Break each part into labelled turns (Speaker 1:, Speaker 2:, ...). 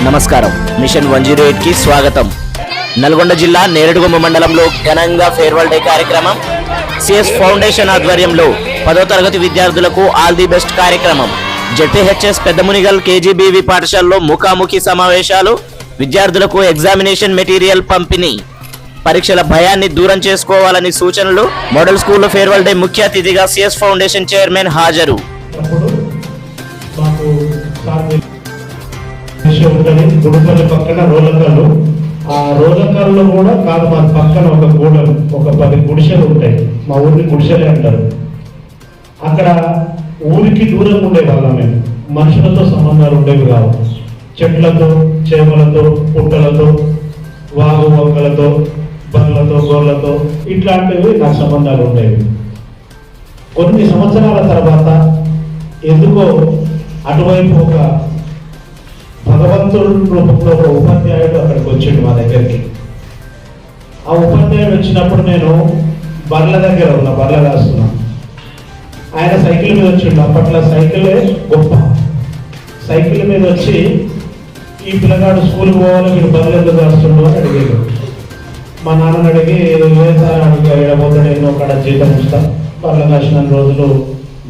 Speaker 1: నమస్కారం. మిషన్ 108 కి స్వాగతం. నల్గొండ జిల్లా నేరేడుగొమ్మ మండలంలో ఘనంగా ఫేర్వెల్ డే కార్యక్రమం. సిఎస్ ఫౌండేషన్ ఆధ్వర్యంలో 10వ తరగతి విద్యార్థులకు ఆల్ ది బెస్ట్ కార్యక్రమం. జెడ్పీహెచ్ఎస్ పెద్దమునిగల్ కేజీబీవి పాఠశాలలో ముఖాముఖి సమావేశాలు, విద్యార్థులకు ఎగ్జామినేషన్ మెటీరియల్ పంపిణీ, పరీక్షల భయాన్ని దూరం చేసుకోవాలని సూచనలు. మోడల్ స్కూల్లో ఫేర్వెల్ డే ముఖ్య అతిథిగా సిఎస్ ఫౌండేషన్ చైర్మన్ హాజరు.
Speaker 2: గుడిపల్లి పక్కన రోలకాలు, ఆ రోలకాల్లో కూడా కాదు, మన పక్కన ఒక గూడెం, ఒక 10 గుడిసెలు ఉంటాయి. మా ఊరిని గుడిసెలే అంటారు. అక్కడ ఊరికి దూరం ఉండేవాళ్ళం మేము. మనుషులతో సంబంధాలు ఉండేవి కావు. చెట్లతో, చేపలతో, పుట్టలతో, వాగు వంకలతో, బండ్లతో, గోళ్ళతో ఇట్లాంటివి నాకు సంబంధాలు ఉండేవి. కొన్ని సంవత్సరాల తర్వాత ఎందుకో అటువైపు ఒక భగవంతుడి రూపంలో ఒక ఉపాధ్యాయుడు అక్కడికి వచ్చిండు మా దగ్గరికి. ఆ ఉపాధ్యాయుడు వచ్చినప్పుడు నేను బర్ల దగ్గర ఉన్నా, బర్ల రాస్తున్నా. ఆయన సైకిల్ మీద వచ్చిండు. అప్పట్లో సైకిలే గొప్ప. సైకిల్ మీద వచ్చి, ఈ పిల్లగాడు స్కూల్కి పోవాలి, మీరు బర్రెలు ఎందుకు రాస్తుండో అని అడిగాడు. మా నాన్నని అడిగి ఏడబోతాడు, ఎన్నో అక్కడ జీతం ఇస్తా, బర్ల కాసిన రోజులు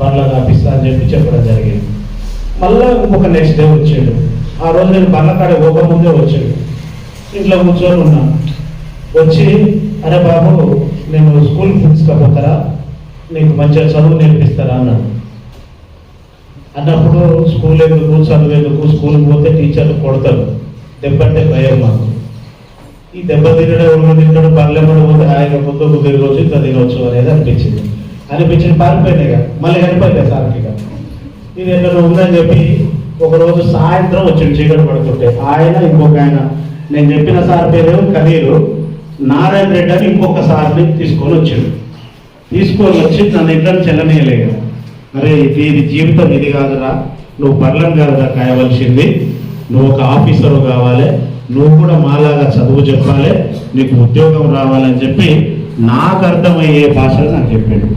Speaker 2: బర్ల కాపిస్తా అని చెప్పడం జరిగింది. మళ్ళీ ఇంకొక నెక్స్ట్ డే వచ్చాడు. ఆ రోజు నేను బర్లకాడ పోకముందే వచ్చాడు. ఇంట్లో కూర్చొని ఉన్నాను. వచ్చి, అరే బాబు, నేను స్కూల్కి తీసుకుపోతారా, నీకు మంచిగా చదువు నేర్పిస్తారా అన్నాడు. అన్నప్పుడు స్కూల్ ఎందుకు, చదువు ఎందుకు, స్కూల్కి పోతే టీచర్లు కొడతారు, దెబ్బంటే భయం మాకు. ఈ దెబ్బ తినడం, ఎవరు తింటాడు, బర్లెమ్మడి పోతే ఆయన ముందుకు తిరగవచ్చు, ఇంత తినవచ్చు అనేది అనిపించింది. పారిపోయినాయిగా, మళ్ళీ కనిపోయింది సార్కిగా. ఇది ఎక్కడ ఉందని చెప్పి ఒకరోజు సాయంత్రం వచ్చింది, చీకటి పడుతుంటే. ఆయన ఇంకొక ఆయన, నేను చెప్పిన సార్ పేరు కనీరు, నారాయణ రెడ్డి అని ఇంకొక సార్ని తీసుకొని వచ్చాడు. తీసుకొని వచ్చి నన్ను ఇంట్లో చెల్లనీయలేదు. అరే ఇది జీవితం ఇది కాదురా, నువ్వు బర్లను కాదురా కాయవలసింది, నువ్వు ఒక ఆఫీసరు కావాలి, నువ్వు కూడా మాలాగా చదువు చెప్పాలి, నీకు ఉద్యోగం రావాలని చెప్పి నాకు అర్థమయ్యే భాషలు నాకు చెప్పాడు.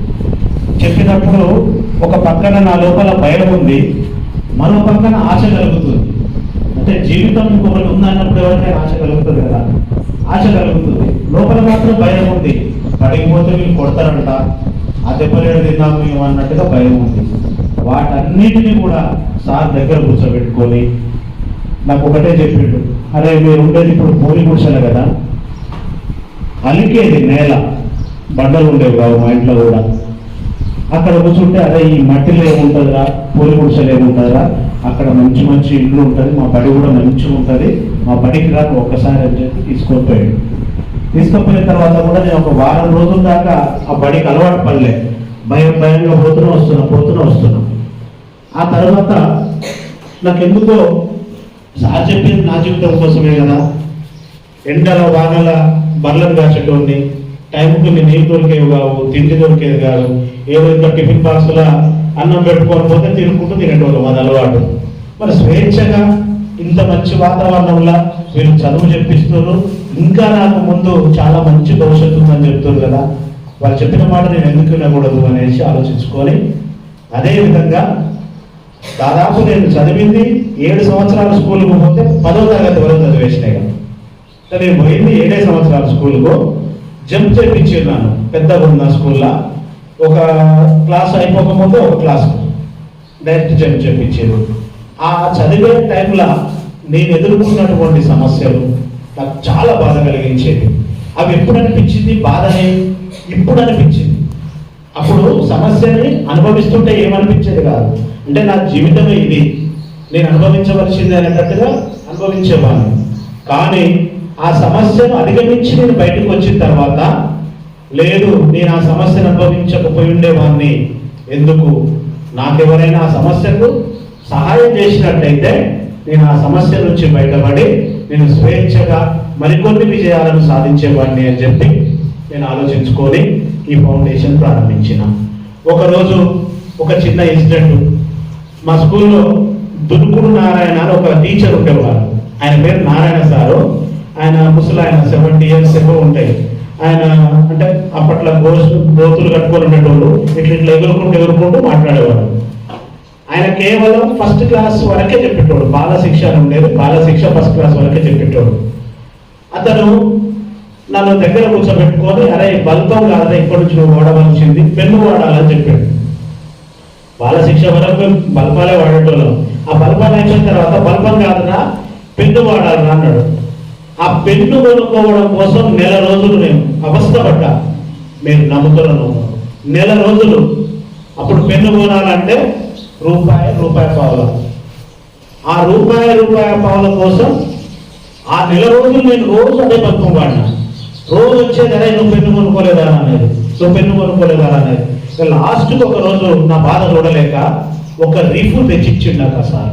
Speaker 2: చెప్పినప్పుడు ఒక పక్కన నా లోపల భయం ఉంది, మరో పక్కన ఆశ కలుగుతుంది. అంటే జీవితం ఇంకొకటి ఉందన్నప్పుడు ఎవరికైనా ఆశ కలుగుతుంది కదా, ఆశ కలుగుతుంది. లోపల మాత్రం భయం ఉంది, పడిపోతే వీళ్ళు కొడతారంట, ఆ దెబ్బలేడు తిన్నాము మేము అన్నట్టుగా భయం ఉంది. వాటన్నిటినీ కూడా సార్ దగ్గర కూర్చోబెట్టుకొని నాకు ఒకటే చెప్పిండు, అరే మీరు ఉండేది ఇప్పుడు పూరి గుడిసెలే కదా, అలికేది నేల, బండలు ఉండేవి కావు మా ఇంట్లో కూడా. అక్కడ కూర్చుంటే, అదే ఈ మట్టిలో ఏముంటుందిరా, పూరి గుడిసెలు ఏముంటుందిరా, అక్కడ మంచి మంచి ఇల్లు ఉంటుంది, మా బడి కూడా మంచిగా ఉంటుంది, మా బడికి రాక ఒక్కసారి అని చెప్పి తీసుకొని పోయాడు. తీసుకుపోయిన తర్వాత కూడా నేను ఒక వారం రోజుల దాకా ఆ బడికి అలవాటు పడలే. భయంగా పోతున్నా. ఆ తర్వాత నాకెందుకో సార్ చెప్పింది నా జీవితం కోసమే కదా. ఎండల వానల బర్లను కాచేటోడిని, టైంకి నీళ్ళు దొరికేవి కావు, తిండి దొరికేది కాదు. ఏదో ఇంకా టిఫిన్ బాక్సుల అన్నం పెట్టుకొని పోతే తినుకుంటూ తినేటోళ్ళు, అది అలవాటు. మరి స్వేచ్ఛగా ఇంత మంచి వాతావరణంలో వీళ్ళు చదువు చెప్పిస్తున్నారు, ఇంకా నాకు ముందు చాలా మంచి భవిష్యత్తు ఉందని చెప్తున్నారు కదా, వాళ్ళు చెప్పిన మాట నేను ఎందుకు వినకూడదు అనేసి ఆలోచించుకొని, అదేవిధంగా దాదాపు నేను చదివింది 7 సంవత్సరాల స్కూల్కి పోతే 10వ తరగతి వరకు చదివేసినాయి కదా. నేను పోయింది 7 సంవత్సరాల స్కూల్కు. జంప్ చేయించాను పెద్దగా ఉన్న స్కూల్లో. ఒక క్లాస్ అయిపోకముందే ఒక క్లాస్ డైరెక్ట్ జంప్ చేయించారు. ఆ చదివే టైంలో నేను ఎదుర్కొన్నటువంటి సమస్యలు నాకు చాలా బాధ కలిగించేది. అవి ఎప్పుడు అనిపించింది బాధనే, ఇప్పుడు అనిపించింది. అప్పుడు సమస్యని అనుభవిస్తుంటే ఏమనిపించేది కాదు, అంటే నా జీవితమే ఇది, నేను అనుభవించవలసింది అనేటట్టుగా అనుభవించేవాడిని. కానీ ఆ సమస్యను అధిగమించి నేను బయటకు వచ్చిన తర్వాత, లేదు నేను ఆ సమస్యను అనుభవించకపోయి ఉండేవాడిని, ఎందుకు, నాకెవరైనా ఆ సమస్యకు సహాయం చేసినట్టయితే నేను ఆ సమస్య నుంచి బయటపడి నేను స్వేచ్ఛగా మరికొన్ని విజయాలను సాధించేవాడిని అని చెప్పి నేను ఆలోచించుకొని ఈ ఫౌండేషన్ ప్రారంభించిన. ఒకరోజు ఒక చిన్న ఇన్సిడెంట్. మా స్కూల్లో దుర్గుడు నారాయణ అని ఒక టీచర్ ఉండేవారు. ఆయన పేరు నారాయణ సారు. ఆయన ముసలి, ఆయన 70 years ఎక్కువ ఉంటాయి. ఆయన అంటే అప్పట్లో గోతులు కట్టుకొని ఉండేటోళ్ళు, ఇట్లా ఎగురుకుంటూ మాట్లాడేవారు. ఆయన కేవలం ఫస్ట్ క్లాస్ వరకే చెప్పేటోడు, బాల శిక్ష అని ఉండేది, బాల శిక్ష ఫస్ట్ క్లాస్ వరకే చెప్పేటోడు. అతను నన్ను దగ్గర కూర్చోబెట్టుకొని, అరే బల్బం కాదా ఇక్కడి నుంచి నువ్వు వాడవలసింది, పెన్ను వాడాలని చెప్పాడు. బాల శిక్ష వరకు బల్బాలే వాడేటోళ్ళం. ఆ బల్బాలు అయిపోయిన తర్వాత బల్బం కాదనా పెన్ను వాడాలని అన్నాడు. ఆ పెన్ను కొనుక్కోవడం కోసం నెల రోజులు నేను అవస్థపడ్డా. మీరు నమ్ముతున్నాను, నెల రోజులు. అప్పుడు పెన్ను కొనాలంటే రూపాయి పావుల. ఆ రూపాయి పావుల కోసం ఆ నెల రోజులు నేను రోజు అదే బతుకం వాడినా. రోజు వచ్చేది, అరే నువ్వు పెన్ను కొనుక్కోలేదా అనేది, నువ్వు పెన్ను కొనుక్కోలేదా అనేది. లాస్ట్కి ఒక రోజు నా బాధ చూడలేక ఒక రీఫుల్ తెచ్చిచ్చిండు నాకు సార్.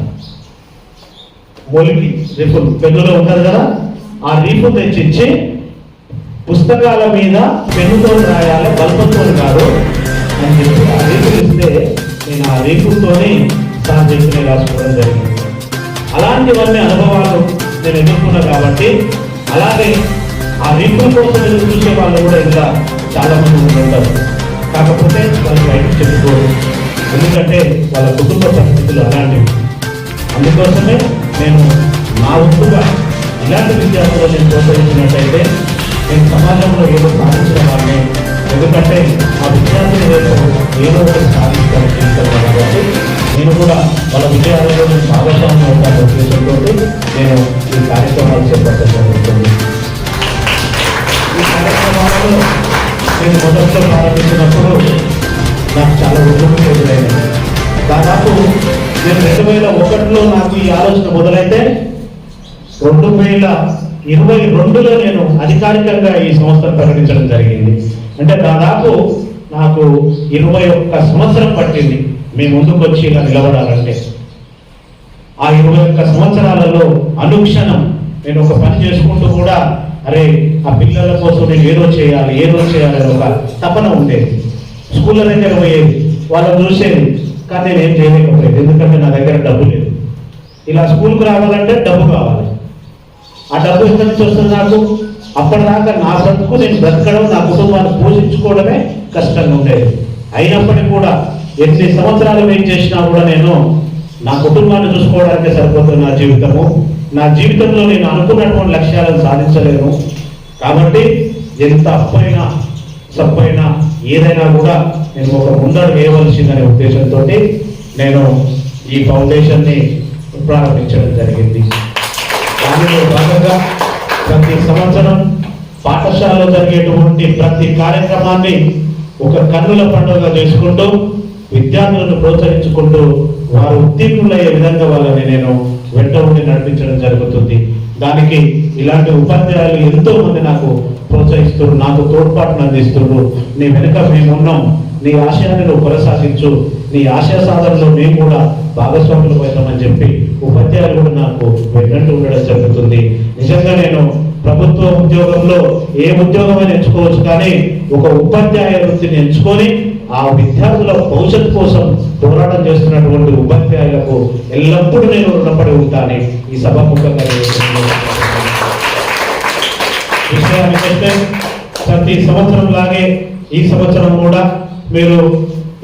Speaker 2: మొలికి రీఫుల్ పెన్నులో ఉంటుంది కదా, ఆ రీఫుల్ తెచ్చిచ్చి పుస్తకాల మీద పెన్నుతో రాయాలి, బల్బంతో కాదు అని చెప్పి ఆ రీఫుల్ ఇస్తే నేను ఆ రీఫుల్తోని సార్ చెప్పి రాసుకోవడం జరిగింది. అలాంటివన్నీ అనుభవాలు నేను ఎదుర్కొన్నా కాబట్టి, అలాగే ఆ రీఫుల్ కోసం ఎదురు చూసే వాళ్ళు కూడా ఇంకా చాలా మంది ఉంటారు. కాకపోతే వాళ్ళు బయటకు చెప్పుకోరు, ఎందుకంటే వాళ్ళ కుటుంబ పరిస్థితులు అలాంటివి. అందుకోసమే నేను నా వంతుగా ఇలాంటి విద్యార్థులు నేను ప్రోత్సహించినట్టయితే నేను సమాజంలో ఏదో సాధించిన వాళ్ళని, ఎందుకంటే ఆ విద్యార్థులు ఏదో ఒకటి సాధించాలి కాబట్టి నేను కూడా వాళ్ళ విజయాలలో నేను భాగస్వామ్యం అవుతాను ఉద్దేశంతో నేను ఈ కార్యక్రమాలు చేపట్టడం జరుగుతుంది. ఈ కార్యక్రమాలలో నేను మొదట్లో ప్రారంభించినప్పుడు నాకు చాలా ఒత్తిడి ఎదురైంది. దాదాపు నేను 2001లో నాకు ఈ ఆలోచన మొదలైతే 2022లో నేను అధికారికంగా ఈ సంస్థను ప్రకటించడం జరిగింది. అంటే దాదాపు నాకు 21 సంవత్సరం పట్టింది మీ ముందుకు వచ్చి ఇలా నిలబడాలంటే. ఆ 21 సంవత్సరాలలో అనుక్షణం నేను ఒక పని చేసుకుంటూ కూడా, అరే ఆ పిల్లల కోసం నేను ఏదో చేయాలి అని ఒక తపన ఉండేది. స్కూళ్ళ దగ్గర పోయేది, వాళ్ళని చూసేది, కానీ నేను ఏం చేయలేకపోయేది, ఎందుకంటే నా దగ్గర డబ్బు లేదు. ఇలా స్కూల్కి రావాలంటే డబ్బు కావాలి. ఆ డబ్బు ఎక్కడి నుంచి వస్తుంది నాకు? అప్పటిదాకా నా బ్రతుకు నేను బ్రతకడం, నా కుటుంబాన్ని పోషించుకోవడమే కష్టంగా ఉండేది. అయినప్పటికీ కూడా ఎన్ని సంవత్సరాలు వెయిట్ చేసినా కూడా నేను నా కుటుంబాన్ని చూసుకోవడానికే సరిపోతుంది నా జీవితము. నా జీవితంలో నేను అనుకున్నటువంటి లక్ష్యాలను సాధించలేను. కాబట్టి ఎంత అప్పైనా సప్పైనా ఏదైనా కూడా నేను ఒక ముందడుగు వేయవలసిందనే ఉద్దేశంతో నేను ఈ ఫౌండేషన్ని ప్రారంభించడం జరిగింది. దానిలో భాగంగా ప్రతి సంవత్సరం పాఠశాలలో జరిగేటువంటి ప్రతి కార్యక్రమాన్ని ఒక కన్నుల పండుగ చేసుకుంటూ, విద్యార్థులను ప్రోత్సహించుకుంటూ, వారు ఉత్తీర్ణులయ్యే విధంగా వాళ్ళని నేను వెంట ఉండి నడిపించడం జరుగుతుంది. దానికి ఇలాంటి ఉపాధ్యాయులు ఎంతో మంది నాకు ప్రోత్సహిస్తున్నారు, నాకు తోడ్పాటును అందిస్తున్నారు. నీ వెనుక మేమున్నాం, నీ ఆశయాన్ని నువ్వు కొనసాగించు, నీ ఆశయ సాధనలో మేము కూడా భాగస్వాములు అవుతామని చెప్పి ఉపాధ్యాయులు కూడా నాకు వెంటూ ఉండడం జరుగుతుంది. నిజంగా నేను ప్రభుత్వ ఉద్యోగంలో ఏ ఉద్యోగమైనా ఎంచుకోవచ్చు, కానీ ఒక ఉపాధ్యాయ వృత్తిని ఎంచుకొని ఆ విద్యార్థుల భవిష్యత్తు కోసం పోరాటం చేస్తున్నటువంటి ఉపాధ్యాయులకు ఎల్లప్పుడూ నేను రుణపడి ఉంటాను. ఈ సభాముఖంగా విషయాన్ని చెప్తే, ప్రతి సంవత్సరం లాగే ఈ సంవత్సరం కూడా మీరు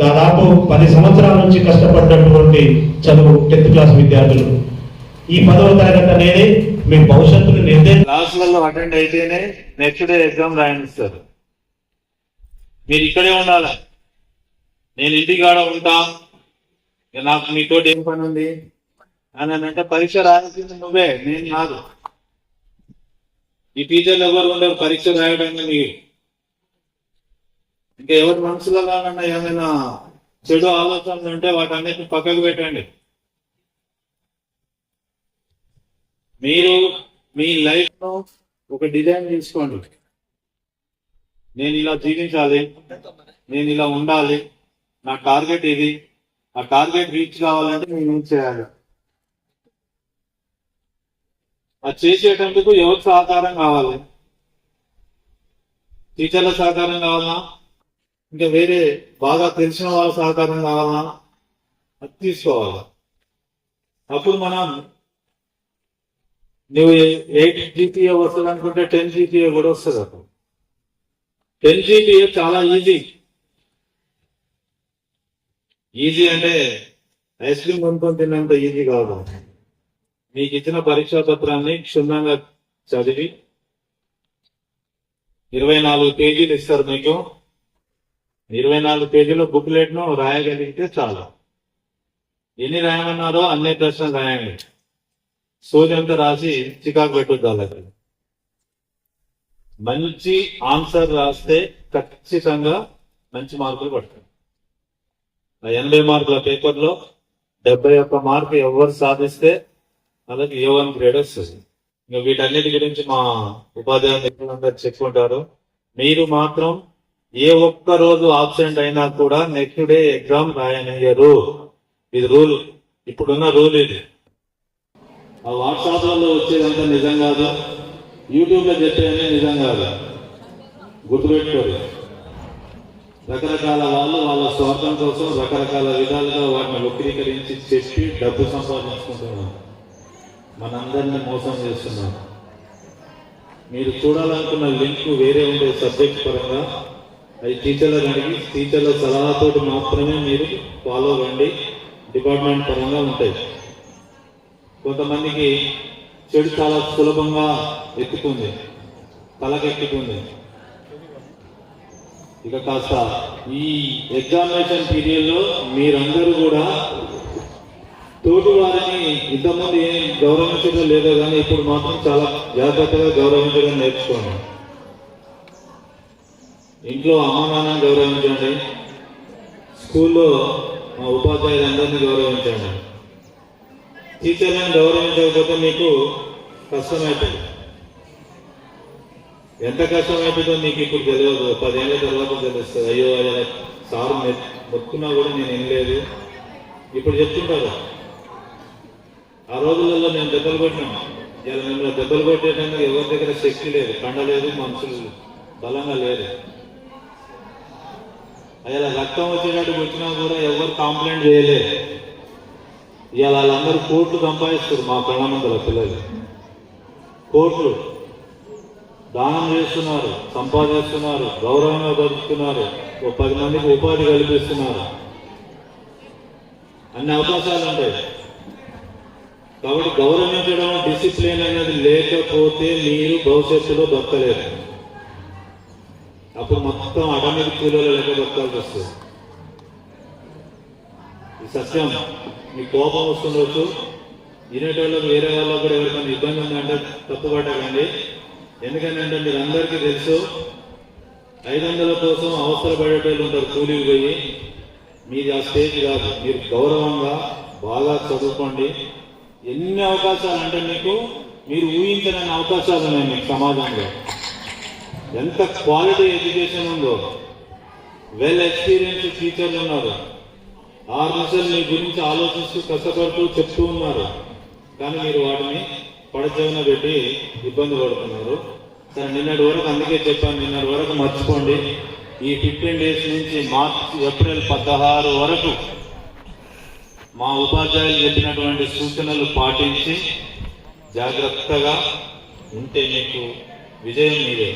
Speaker 2: దాదాపు 10 సంవత్సరాల నుంచి కష్టపడ్డటువంటి చదువు 10th క్లాస్ విద్యార్థులు, ఈ 10వ తరగతి అనేది మీ భవిష్యత్తును
Speaker 3: క్లాసులలో అటెండ్ అయితేనే నెక్స్ట్ డే ఎగ్జామ్ రాయనిస్తారు. మీరు ఇక్కడే ఉండాలి. నేను ఇంటికాడ ఉంటా, నాకు మీతో ఏం పని ఉంది అని అంటే పరీక్ష రాయాల్సింది నువ్వే, నేను కాదు. ఈ టీచర్లు ఎవరు ఉండరు పరీక్ష రాయడానికి. మీరు ఇంకా ఎవరి మనసులో కాకుండా ఏమైనా చెడు ఆలోచనలు ఉంటే వాటన్నిటిని పక్కకు పెట్టండి. మీరు మీ లైఫ్ లో ఒక డిజైన్ తీసుకోండి. నేను ఇలా జీవించాలి, నేను ఇలా ఉండాలి, నా టార్గెట్ ఇది. ఆ టార్గెట్ రీచ్ కావాలంటే నేను ఏం చేయాలి? అది చేసేటందుకు ఎవరు సహకారం కావాలి? టీచర్ల సహకారం కావాలా, ఇంకా వేరే బాగా తెలిసిన వాళ్ళ సహకారం కావాలా? అది తీసుకోవాలా. అప్పుడు మనం నువ్వు 8 GPA వస్తుంది అనుకుంటే 10 GPA కూడా వస్తుంది. అప్పుడు 10 GPA చాలా ఈజీ అంటే ఐస్ క్రీమ్ కొనుక్కొని తిన్నంత ఈజీ కాదు. మీకు ఇచ్చిన పరీక్షా పత్రాన్ని క్షుణ్ణంగా చదివి 24 పేజీలు ఇస్తారు మీకు. 24 పేజీల బుక్లెట్ ను రాయగలిగితే చాలు. ఎన్ని రాయమన్నారో అన్ని ప్రశ్నలు రాయండి. సోది అంతా రాసి చికాకు పెట్టొద్దు వాళ్ళకి. మంచి ఆన్సర్ రాస్తే ఖచ్చితంగా మంచి మార్కులు పడతాయి. 80 మార్కుల పేపర్లో 71 మార్కు ఎవరు సాధిస్తే వాళ్ళకి A1 గ్రేడ్ వస్తుంది. ఇంకా వీటన్నిటి గురించి మా ఉపాధ్యాయులు చెప్పుకుంటారు. మీరు మాత్రం ఏ ఒక్క రోజు ఆబ్సెంట్ అయినా కూడా నెక్స్ట్ డే ఎగ్జామ్ రాయనియ్యరు. ఇది రూల్, ఇప్పుడున్న రూల్ ఇది. ఆ వాట్సాప్లలో వచ్చేదంతా నిజం కాదు, యూట్యూబ్లో చెప్పేది నిజం కాదు. గుర్తుపెట్టుకోరు. రకరకాల వాళ్ళు వాళ్ళ స్వార్థం కోసం రకరకాల విధాలుగా వాటిని వక్రీకరించి చెప్పి డబ్బు సంపాదించుకుంటున్నారు. మనందరినీ మోసం చేస్తున్నారు. మీరు చూడాలనుకున్న లింక్ వేరే ఉండే సబ్జెక్ట్ పరంగా అది టీచర్లకు అడిగి టీచర్ల సలహాతోటి మాత్రమే మీరు ఫాలో అవ్వండి. డిపార్ట్మెంట్ పరంగా ఉంటాయి. కొంతమందికి చెడు చాలా సులభంగా ఎక్కుతుంది, తలకెక్కుతుంది. ఇక కాస్త ఈ ఎగ్జామినేషన్ పీరియడ్ లో మీరందరూ కూడా తోటి వారిని ఇంతకుముందు ఏం గౌరవించడం లేదో కానీ ఇప్పుడు మాత్రం చాలా జాగ్రత్తగా గౌరవించడం నేర్చుకోండి. ఇంట్లో అమ్మా నాన్నని గౌరవించండి, స్కూల్లో మా ఉపాధ్యాయులందరినీ గౌరవించండి. టీచర్లను గౌరవించకపోతే మీకు కష్టమవుతుంది. ఎంత కష్టమవుతుందో మీకు ఇప్పుడు తెలియదు, 10 ఏళ్ళ తర్వాత తెలుస్తుంది. అయ్యో అయ్యా సార్ మొత్తున్నా కూడా నేను వినలేదు. ఇప్పుడు చెప్తుంటారు, ఆ రోజులలో నేను దెబ్బలు కొట్టినాను, ఇలా మిమ్మల్ని దెబ్బలు కొట్టేటందుకు ఎవరి దగ్గర శక్తి లేదు, కండలేదు, మనుషులు బలంగా లేదు. అలా రక్తం వచ్చేటట్టు వచ్చినా కూడా ఎవరు కంప్లైంట్ చేయలేదు. ఇవాళ వాళ్ళందరూ కోట్లు సంపాదిస్తారు. మా కళ్ళమందల పిల్లలు కోట్లు దానం చేస్తున్నారు, సంపాదిస్తున్నారు, గౌరవంగా బతుకుతున్నారు, 10 మందికి ఉపాధి కల్పిస్తున్నారు. అన్ని అవకాశాలు ఉంటాయి. కాబట్టి గౌరవించడం, డిసిప్లిన్ అనేది లేకపోతే మీరు భవిష్యత్తులో బతకలేరు. అప్పుడు మొత్తం అటమిక్ కూలీలో లెక్క బతకాల్సి వస్తుంది. ఈ సత్యం. మీ కోపం వస్తుండొచ్చు, వినేటోళ్ళకి వేరే వాళ్ళకు కూడా ఎవరికైనా ఇబ్బంది ఉందంటే తప్పుపట్టకండి. ఎందుకంటే మీరు అందరికీ తెలుసు, 500 కోసం అవసరపడేటోళ్ళు ఉంటారు కూలీకి పోయి. మీది ఆ స్టేజ్ కాదు. మీరు గౌరవంగా బాగా చదువుకోండి. ఎన్ని అవకాశాలు అంటే మీకు మీరు ఊహించలేని అవకాశాలు ఉన్నాయి మీకు సమాజంలో. ఎంత క్వాలిటీ ఎడ్యుకేషన్ ఉందో, వెల్ ఎక్స్పీరియన్స్డ్ టీచర్లు ఉన్నారు. 6 నిమిషాలు మీ గురించి ఆలోచిస్తూ కష్టపడుతూ చెప్తూ ఉన్నారు. కానీ మీరు వాటిని పడచెవిన పెట్టి ఇబ్బంది పడుతున్నారు. సరే, నిన్నటి వరకు అందుకే చెప్పాను, నిన్నటి వరకు మర్చిపోండి. ఈ 15 డేస్ నుంచి ఏప్రిల్ 16 వరకు మా ఉపాధ్యాయులు చెప్పినటువంటి సూచనలు పాటించి జాగ్రత్తగా ఉంటే మీకు విజయం మీదే.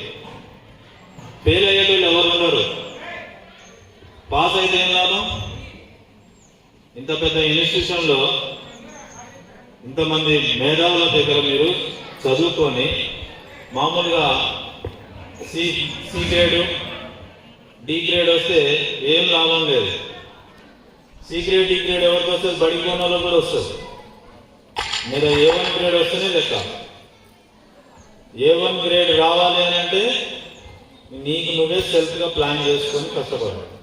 Speaker 3: ఫెయిల్ అయ్యేటోళ్ళు ఎవరు ఉండరు. పాస్ అయితే ఏం లాభం? ఇంత పెద్ద ఇన్స్టిట్యూషన్లో ఇంతమంది మేధావుల దగ్గర మీరు చదువుకొని మామూలుగా సి గ్రేడ్, డి గ్రేడ్ వస్తే ఏం లాభం లేదు. సి గ్రేడ్, డి గ్రేడ్ ఎవరికి వస్తుంది? బడి కోణంలో కూడా వస్తుంది. మీరు A1 గ్రేడ్ వస్తేనే లెక్క. A1 గ్రేడ్ రావాలి అని అంటే నీకు నువ్వే సెల్ఫ్గా ప్లాన్ చేసుకొని కష్టపడాలి.